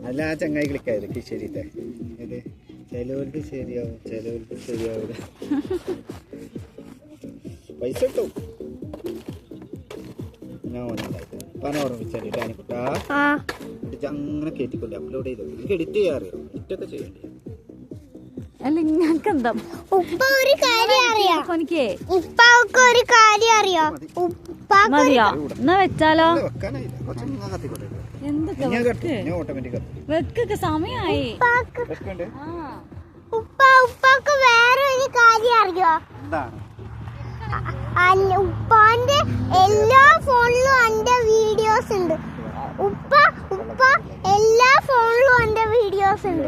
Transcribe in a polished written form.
അല്ല ആ ചങ്ങായി ക്ലിക്കായത് ശരിത്തെ ചിലവർക്ക് ശരിയാവും ചിലവർക്ക് ശരിയാവില്ല പൈസ കിട്ടും ഞാൻ പറഞ്ഞ ഓർമ്മിച്ചാൽ ഡാനിക്കുട്ടാ അങ്ങനെ കേറ്റിക്കൊണ്ട് അപ്ലോഡ് ചെയ്തോ എനിക്ക് എഡിറ്റ് ചെയ്യാൻ അറിയോ എഡിറ്റൊക്കെ ചെയ്യണ്ടേ വെക്കൊക്കെ സമയായി. ഉപ്പാക്ക് വേറെ ഒരു കാര്യം അറിയോ? ഉപ്പാന്റെ എല്ലാ ഫോണിലും എന്റെ വീഡിയോസ് ഉണ്ട്. ഉപ്പ എല്ലാ ഫോണിലും എന്റെ വീഡിയോസ് ഉണ്ട്.